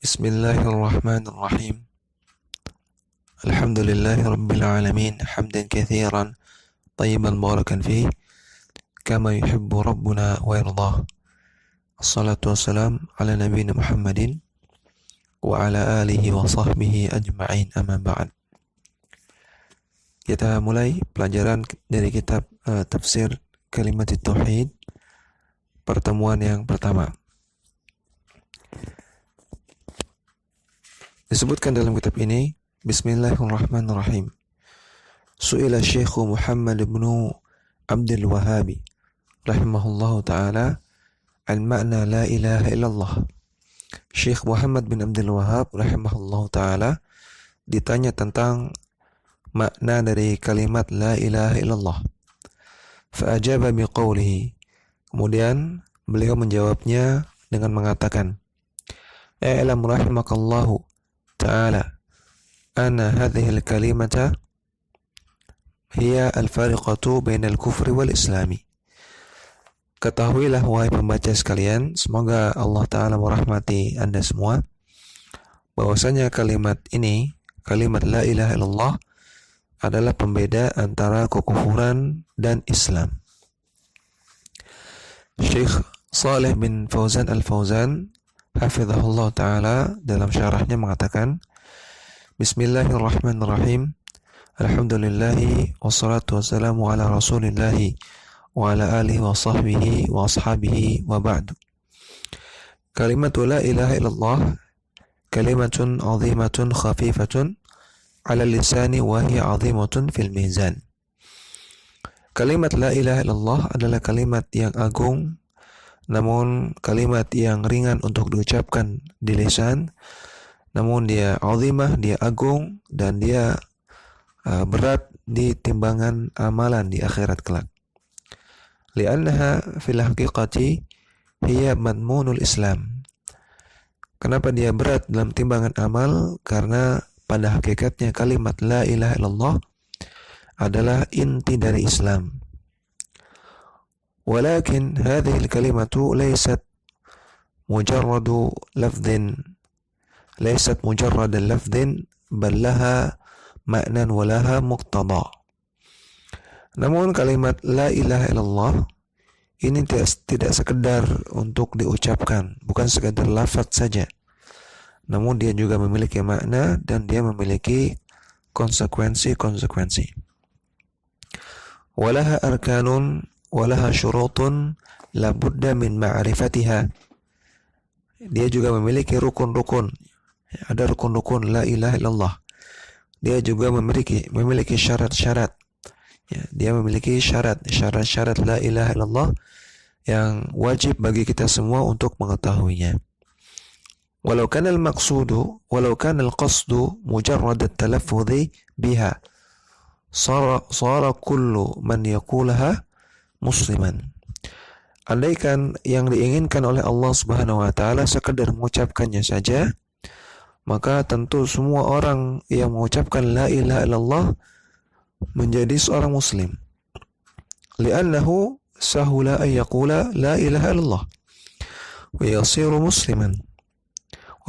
Bismillahirrahmanirrahim. Alhamdulillahi rabbil alamin, hamdan katsiran tayyiban barakan fihi kama yuhibbu rabbuna wa yardah. Assalatu wassalam ala nabiyyina Muhammadin wa ala alihi wa sahbihi ajma'in, amma ba'd. Kita mulai pelajaran dari kitab tafsir Kalimat Tauhid, pertemuan yang pertama. Disebutkan dalam kitab ini, Bismillahirrahmanirrahim. Su'ila Syekh Muhammad bin Abdul Wahhab rahimahullahu ta'ala an makna la ilaha illallah. Syekh Muhammad bin Abdul Wahhab rahimahullahu ta'ala ditanya tentang makna dari kalimat la ilaha illallah. Fa'ajaba biqawlihi. Kemudian beliau menjawabnya dengan mengatakan, I'lam rahimakallahu ta'ala anna hadhihi al-kalimata hiya al-fariqatu bainal kufri wal islami. Ketahuilah wahai pembaca sekalian, semoga Allah Ta'ala merahmati Anda semua, bahwasanya kalimat ini, kalimat la ilaha illallah, adalah pembeda antara kekufuran dan Islam. Syekh Saleh bin Fauzan al-Fauzan hafizahullah ta'ala dalam syarahnya mengatakan, Bismillahirrahmanirrahim. Alhamdulillahi wassalatu wassalamu ala rasulillahi wa ala alihi wa sahbihi wa ashabihi wa ba'du. Kalimatu la ilaha illallah kalimatun azimatun khafifatun ala lisani wa hiya azimatun fil mizan. Kalimat la ilaha illallah adalah kalimat yang agung, namun kalimat yang ringan untuk diucapkan di lisan, namun dia azimah, dia agung, dan dia berat di timbangan amalan di akhirat kelak. Li'annaha fil haqiqati hiya madmunul Islam. Kenapa dia berat dalam timbangan amal? Karena pada hakikatnya kalimat la ilaha illallah adalah inti dari Islam. Walakin hadhihi al-kalimatu laysat mujarradu lafdhin, laysat mujarradan lafdhin, bal laha ma'nan wa laha muqtada. Namun kalimat la ilaha illallah ini tidak sekedar untuk diucapkan, bukan sekedar lafaz saja, namun dia juga memiliki makna dan dia memiliki konsekuensi-konsekuensi. Walaha arkanun walaha syurutun labudda min ma'rifatiha. Dia juga memiliki rukun-rukun. Ada rukun-rukun la ilaha illallah. Dia juga memiliki syarat-syarat. Ya, dia memiliki syarat-syarat la ilaha illallah yang wajib bagi kita semua untuk mengetahuinya. Walau kana al-qasdu mujarrad at-talaffuz biha sara kullu man yaqulaha musliman. Andaikan yang diinginkan oleh Allah Subhanahu wa taala sekedar mengucapkannya saja, maka tentu semua orang yang mengucapkan la ilaha illallah menjadi seorang muslim. Li'annahu sahula an yaqula la ilaha illallah wa yasiru musliman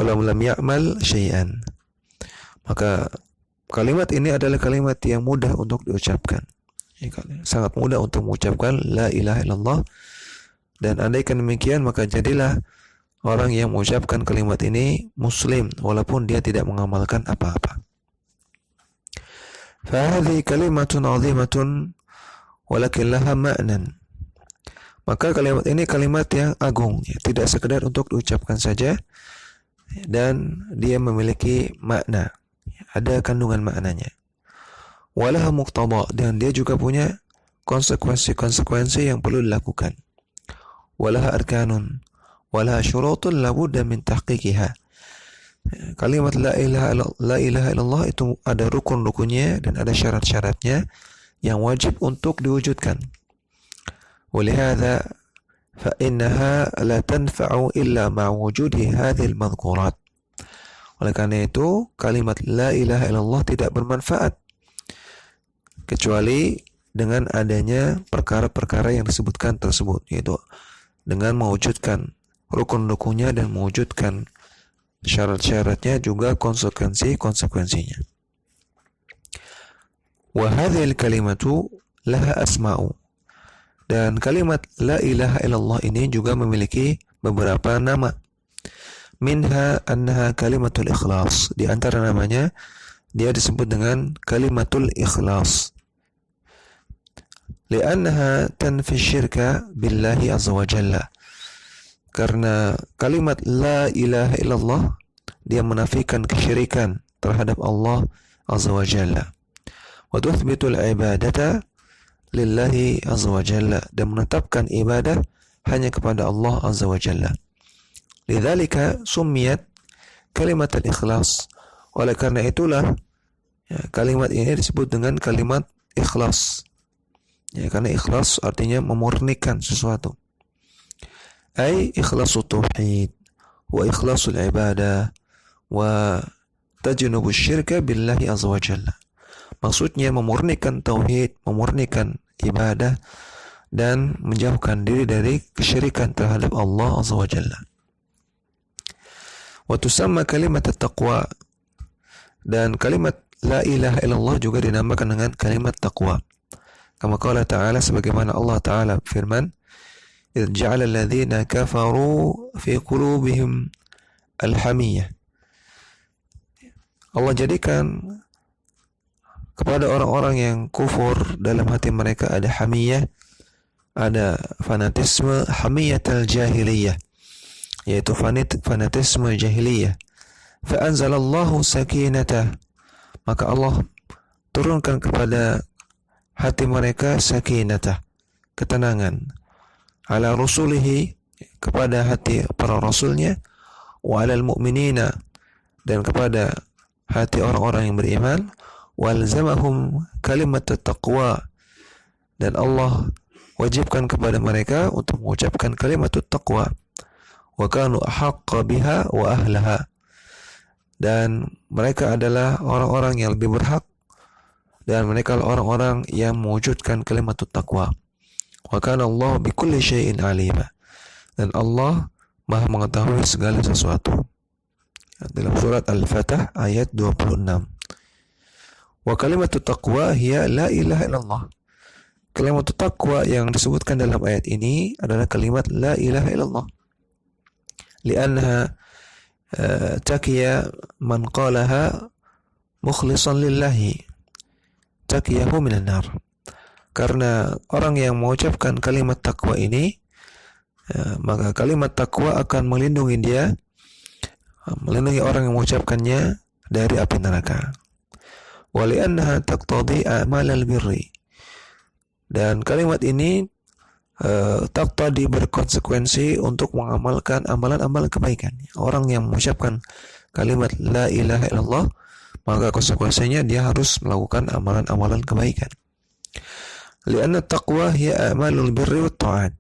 walau lam ya'mal syai'an. Maka kalimat ini adalah kalimat yang mudah untuk diucapkan. Sangat mudah untuk mengucapkan la ilaha illallah, dan andaikan demikian maka jadilah orang yang mengucapkan kalimat ini muslim walaupun dia tidak mengamalkan apa-apa. Fahadhi kalimatun azimatun walakin laha ma'nan. Maka kalimat ini kalimat yang agung, tidak sekedar untuk diucapkan saja, dan dia memiliki makna, ada kandungan maknanya. Walaha muqtada, dan dia juga punya konsekuensi-konsekuensi yang perlu dilakukan. Walaha arkanun walaha syurutun labudda min tahqiqiha. Kalimat la ilaha illallah itu ada rukun-rukunnya dan ada syarat-syaratnya yang wajib untuk diwujudkan. Walihada fa innaha la tanfa'u illa ma wujudi hadhil madhkurat. Oleh karena itu kalimat la ilaha illallah tidak bermanfaat kecuali dengan adanya perkara-perkara yang disebutkan tersebut, yaitu dengan mewujudkan rukun-rukunnya dan mewujudkan syarat-syaratnya juga konsekuensinya. Wa hadhil kalimatu laha asma'u. Dan kalimat la ilaha illallah ini juga memiliki beberapa nama. Minha annaha kalimatul ikhlas. Di antara namanya dia disebut dengan kalimatul ikhlas. Li'annaha tanfi syirka billahi azza wa jalla. Karena kalimat la ilaha illallah dia menafikan kesyirikan terhadap Allah azza wa jalla. Wa tuthbitul ibadata lillahi azza wa jalla, dan menetapkan ibadah hanya kepada Allah azza wa jalla. Lidzalika summiyat kalimat al-ikhlas. Oleh karena itulah kalimat ini disebut dengan kalimat ikhlas. Karena ikhlas artinya memurnikan sesuatu. Ai ikhlasu tauhid wa ikhlasul ibadah wa tajnubu syirka billahi azza wa jalla. Maksudnya memurnikan tauhid, memurnikan ibadah, dan menjauhkan diri dari kesyirikan terhadap Allah azza wa jalla. Wa tusamma kalimat at-taqwa. Dan kalimat la ilaha illallah juga dinamakan dengan kalimat taqwa. Kama qala ta'ala, sebagaimana Allah Ta'ala firman, idh ja'ala alladhina kafaru fi qulubihim al-hamiyah. Allah jadikan kepada orang-orang yang kufur dalam hati mereka ada hamiyah, ada fanatisme, hamiyatul jahiliyah, yaitu fanatisme jahiliyah. Fa anzalallahu sakinatah, maka Allah turunkan kepada hati mereka sakinatah, ketenangan, ala rusulihi, kepada hati para rasulnya, wa alal mu'minina, dan kepada hati orang-orang yang beriman, walzamahum kalimat taqwa, dan Allah wajibkan kepada mereka untuk mengucapkan kalimat taqwa, wa kanu ahaqqa biha wa ahlaha, dan mereka adalah orang-orang yang lebih berhak, dan mereka adalah orang-orang yang mewujudkan kalimat taqwa. Wa kana Allah bikulli syai'in alima, dan Allah Maha mengetahui segala sesuatu. Dalam surat Al-Fatah ayat 26. Wa kalimatut taqwa hiya la ilaha illallah. Kalimat taqwa yang disebutkan dalam ayat ini adalah kalimat la ilaha illallah. Li'annaha taqiya man qalaha mukhlishan lillahi, taqiyahu minan nar. Karena orang yang mengucapkan kalimat taqwa ini, maka kalimat taqwa akan melindungi dia, melindungi orang yang mengucapkannya dari api neraka. Wali'annaha taqtadi a'malal birri, dan kalimat ini taqtadi berkonsekuensi untuk mengamalkan amalan-amalan kebaikan. Orang yang mengucapkan kalimat la ilaha illallah, maka konsekuensinya dia harus melakukan amalan-amalan kebaikan. Li'anna taqwa hiya a'malul birri wat ta'at,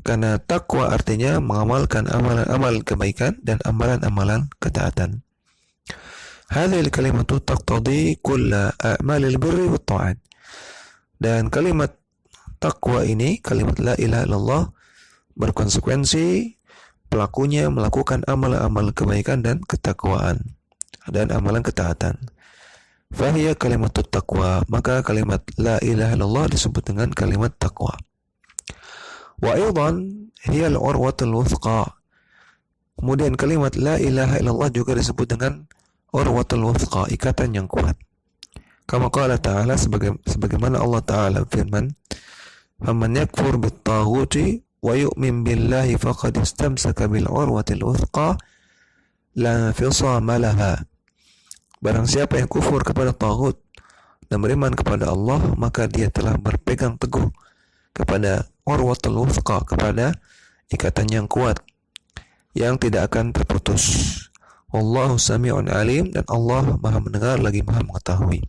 karena taqwa artinya mengamalkan amalan-amalan kebaikan dan amalan-amalan ketaatan. Hadhihi kalimatu taqtadi kulla a'malil birri wat ta'at. Dan kalimat taqwa ini, kalimat la ilaha illallah, berkonsekuensi pelakunya melakukan amal-amal kebaikan dan ketakwaan dan amalan ketaatan. Fahiya kalimatut taqwa, maka kalimat la ilaha illallah disebut dengan kalimat taqwa. Wa aidan hiya al-urwatul wuthqa. Kemudian kalimat la ilaha illallah juga disebut dengan urwatul wuthqa, ikatan yang kuat. Kama qala ta'ala, sebagaimana Allah Ta'ala firman, faman yakfur bit-taghuti wa yu'min billahi faqad istamsaka bil urwatil wuthqa la infisama laha. Barang siapa yang kufur kepada taghut dan beriman kepada Allah, maka dia telah berpegang teguh kepada urwatul wuthqa, kepada ikatan yang kuat yang tidak akan terputus. Wallahu sami'un alim, dan Allah Maha mendengar lagi Maha mengetahui.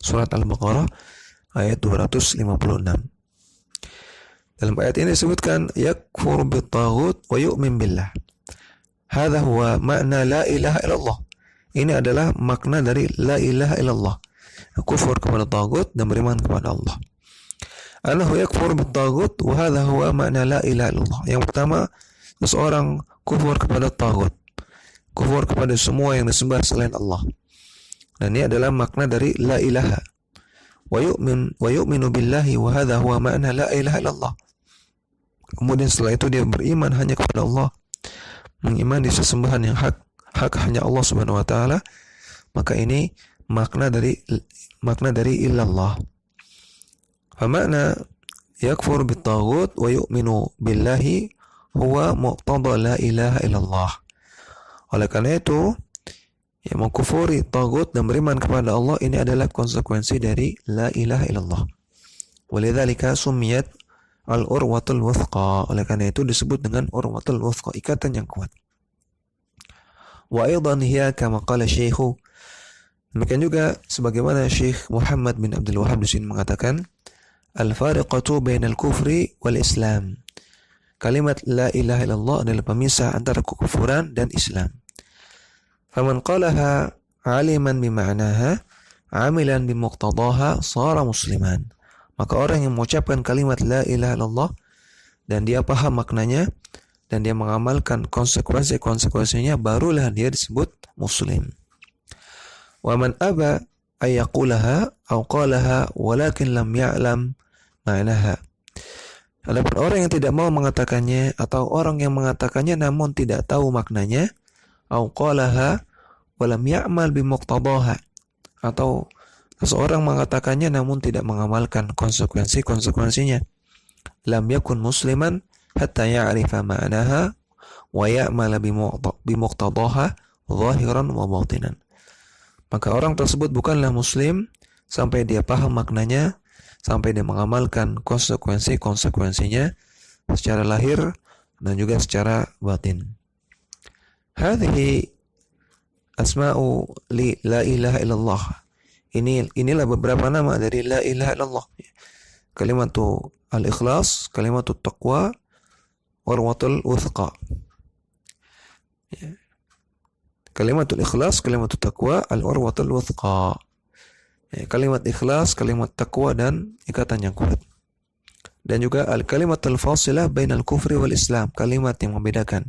Surat Al-Baqarah ayat 256. Dalam ayat ini disebutkan yakfur bit-taghut wa yu'min billah. Hadha huwa makna la ilaha illallah. Ini adalah makna dari la ilaha illallah. Kufur kepada taghut dan beriman kepada Allah. Annahu yakfur bit-taghut wa hadha huwa makna la ilaha illallah. Yang pertama, seseorang kufur kepada taghut. kufur kepada semua yang disembah selain Allah. Dan ini adalah makna dari la ilaha. Wa yu'minu billahi wa hadha huwa ma'na la ilaha illallah. Kemudian setelah itu dia beriman hanya kepada Allah, mengimani sesembahan yang hak hanya Allah Subhanahu wa taala. Maka ini makna dari illallah. Fa makna yakfur bit-taghut wa yu'minu billahi huwa muqtada la ilaha illallah. Oleh karena itu, ya, mengkufuri taghut dan beriman kepada Allah ini adalah konsekuensi dari la ilaha illallah. Walidzalika sumiyat al-urwatul wuthqa. Oleh karena itu disebut dengan urwatul wuthqa, ikatan yang kuat. Wa aidan hiya kama qala Syekh. Demikian juga sebagaimana Syekh Muhammad bin Abdul Wahhab di sini mengatakan, al-fariqatu bainal kufri wal Islam. Kalimat la ilaha illallah adalah pemisah antara kekufuran dan Islam. Faman qalaha aliman bima'naha, amilan bimuqtadaha, shara musliman. Maka orang yang mengucapkan kalimat la ilaha illallah dan dia paham maknanya dan dia mengamalkan konsekuensinya, barulah dia disebut muslim. Wa man aba ayyaqulaha aw qalaha walakin lam ya'lam ma'naha. Adapun orang yang tidak mau mengatakannya atau orang yang mengatakannya namun tidak tahu maknanya, aw qalaha wa lam ya'mal bimuqtadaha, atau seseorang mengatakannya namun tidak mengamalkan konsekuensinya, lam yakun musliman hatta ya'rifa ma'naha wa ya'mal bimuqtadaha zahiran wa batinan. Maka orang tersebut bukanlah muslim sampai dia paham maknanya, sampai dia mengamalkan konsekuensinya secara lahir dan juga secara batin. Hadhihi asma'u li la ilaha illallah. Inilah beberapa nama dari la ilaha illallah. Kalimatu al-ikhlas, kalimatu taqwa, urwatul wuthqa. Kalimatul ikhlas, kalimatul taqwa, al-urwatul wuthqa. Kalimat ikhlas, kalimat taqwa dan ikatan yang kuat. Dan juga al-kalimatul fasilah bainal kufri wal Islam, kalimat yang membedakan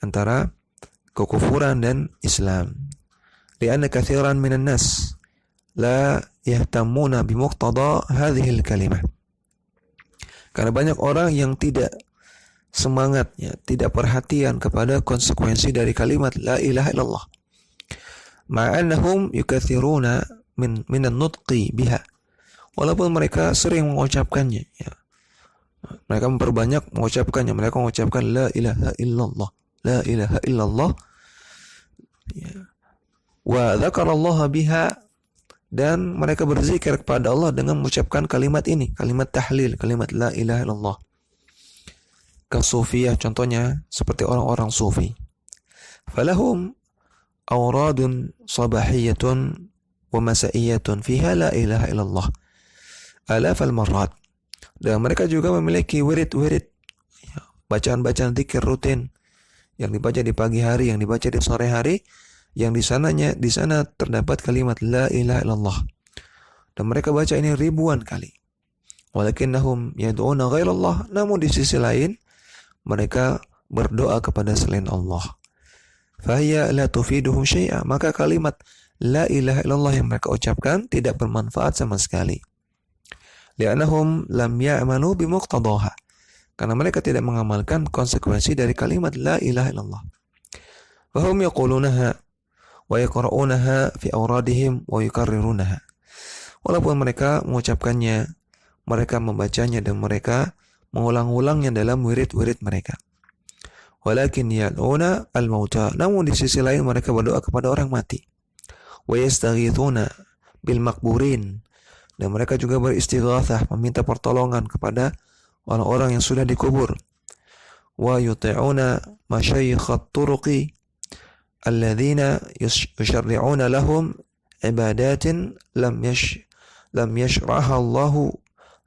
antara kekufuran dan Islam. Lianna katsiran minan nas la yahtamuna bimuqtada hadhihi al-kalimah. Karena banyak orang yang tidak semangatnya, tidak perhatian kepada konsekuensi dari kalimat la ilaha illallah. Ma'annahum yukathiruna minan nutqi biha. Walaupun mereka sering mengucapkannya, ya. Mereka memperbanyak mengucapkannya, mereka mengucapkan la ilaha illallah, la ilaha illallah. Ya. Wa dzakarallaha biha, dan mereka berzikir kepada Allah dengan mengucapkan kalimat ini, kalimat tahlil, kalimat la ilaha illallah. Kasufiyah contohnya seperti orang-orang sufi. Falahum awradun sabahiyatun wa masaiyatun fiha la ilaha illallah alafal marrat. Dan mereka juga memiliki wirid-wirid, bacaan-bacaan zikir rutin yang dibaca di pagi hari, yang dibaca di sore hari, yang di sana terdapat kalimat la ilaha illallah. Dan mereka baca ini ribuan kali. Walakinnahum yad'una ghairallah, namun di sisi lain mereka berdoa kepada selain Allah. Fahiya la tufiduhum syai'a, maka kalimat la ilaha illallah yang mereka ucapkan tidak bermanfaat sama sekali. Li'annahum lam ya'malu bimuqtadaha, karena mereka tidak mengamalkan konsekuensi dari kalimat la ilaha illallah. Wa hum yaqulunaha wa yaqra'unaha fi awradihim wa yukarrirunaha. Walaupun mereka mengucapkannya, mereka membacanya dan mereka mengulang-ulangnya dalam wirid-wirid mereka. Walakin yad'una al-mauta, namun di sisi lain mereka berdoa kepada orang mati. Wa yastaghithuna bil maqburin, dan mereka juga beristighatsah, meminta pertolongan kepada orang-orang yang sudah dikubur. Wa yuti'una masyayikhat turuqi alladzina yusharri'una lahum ibadatin lam yashra'ha Allahu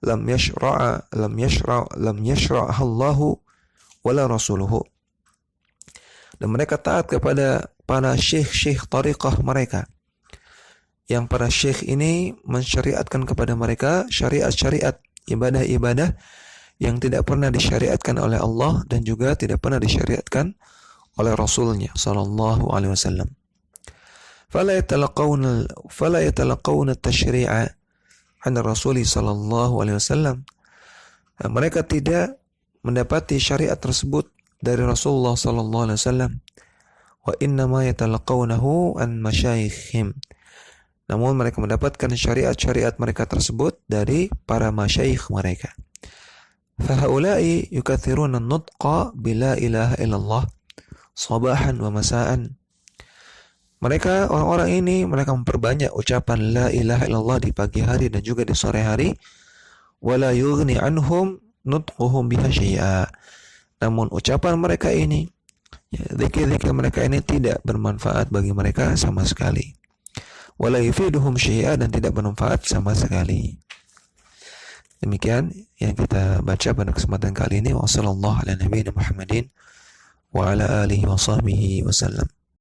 lam yashra'ha Allahu wala rasuluhu. Dan mereka taat kepada para syekh-syekh tariqah mereka, yang para syekh ini mensyariatkan kepada mereka syariat-syariat, ibadah-ibadah yang tidak pernah disyariatkan oleh Allah dan juga tidak pernah disyariatkan oleh Rasulnya sallallahu alaihi wasallam. فلا يتلقون التشريع عن الرسول صلى الله عليه وسلم. Mereka tidak mendapati syariat tersebut dari Rasulullah sallallahu alaihi wasallam. Wa innama yatalaqawnahu an masyayikhim. Namun mereka mendapatkan syariat-syariat mereka tersebut dari para masyayikh mereka. Fahaulai yukathiruna an-nutqa bila ilaha illallah sabahan wa masaan. Mereka, orang-orang ini, mereka memperbanyak ucapan la ilaha illallah di pagi hari dan juga di sore hari. Wala yughni anhum nutquhum biha syai'a. Namun ucapan mereka ini, zikir-zikir mereka ini tidak bermanfaat bagi mereka sama sekali. Wala yufiduhum syai'a, dan tidak bermanfaat sama sekali. Demikian yang kita baca pada kesempatan kali ini. Wassallallahu ala nabiyina Muhammadin wa ala alihi wa sahbihi wasallam.